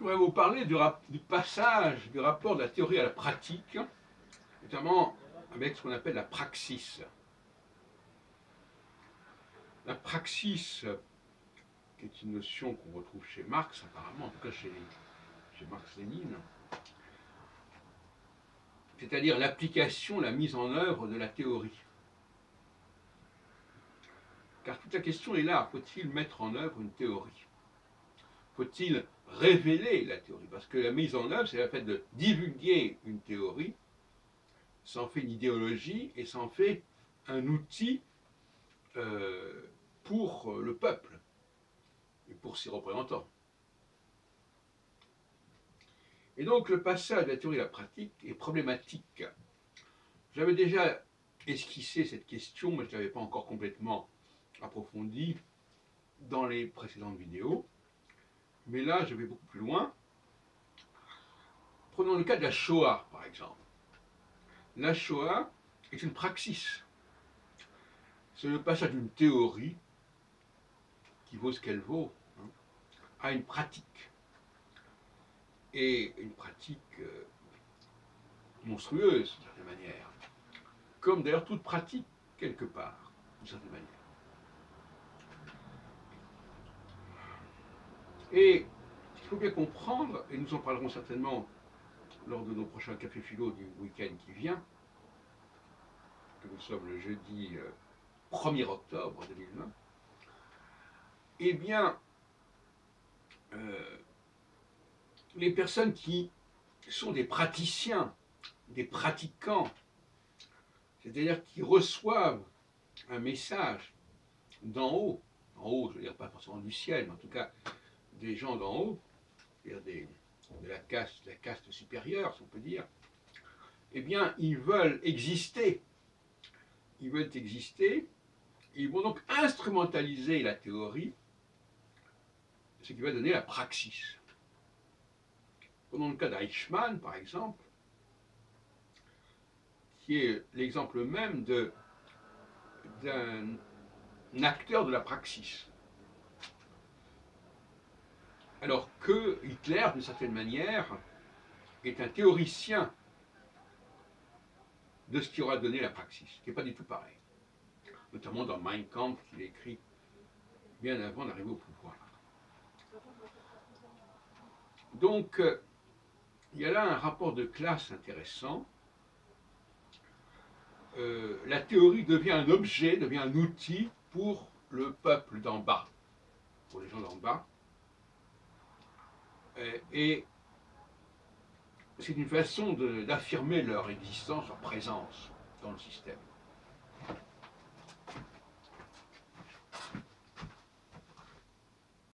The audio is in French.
voudrais vous parler du passage du rapport de la théorie à la pratique, notamment avec ce qu'on appelle la praxis. La praxis, qui est une notion qu'on retrouve chez Marx, apparemment, en tout cas chez Marx-Lénine, c'est-à-dire l'application, la mise en œuvre de la théorie. Car toute la question est là, faut-il mettre en œuvre une théorie? Faut-il révéler la théorie? Parce que la mise en œuvre, c'est le fait de divulguer une théorie, ça en fait une idéologie et ça en fait un outil pour le peuple et pour ses représentants. Et donc le passage de la théorie à la pratique est problématique. J'avais déjà esquissé cette question, mais je ne l'avais pas encore complètement approfondie dans les précédentes vidéos. Mais là, je vais beaucoup plus loin. Prenons le cas de la Shoah, par exemple. La Shoah est une praxis. C'est le passage d'une théorie, qui vaut ce qu'elle vaut, à une pratique. Et une pratique monstrueuse, d'une certaine manière. Comme d'ailleurs toute pratique, quelque part, d'une certaine manière. Et il faut bien comprendre, et nous en parlerons certainement lors de nos prochains cafés philo du week-end qui vient, que nous sommes le jeudi 1er octobre 2020, eh bien, les personnes qui sont des praticiens, des pratiquants, c'est-à-dire qui reçoivent un message d'en haut, je veux dire pas forcément du ciel, mais en tout cas des gens d'en haut, c'est-à-dire de la caste supérieure, si on peut dire, eh bien, ils veulent exister. Ils veulent exister, et ils vont donc instrumentaliser la théorie, ce qui va donner la praxis. Prenons le cas d'Eichmann, par exemple, qui est l'exemple même d'un acteur de la praxis. Alors que Hitler, d'une certaine manière, est un théoricien de ce qui aura donné la praxis, qui n'est pas du tout pareil. Notamment dans Mein Kampf, qu'il a écrit bien avant d'arriver au pouvoir. Donc, il y a là un rapport de classe intéressant. La théorie devient un objet, devient un outil pour le peuple d'en bas, pour les gens d'en bas. Et c'est une façon d'affirmer leur existence, leur présence dans le système.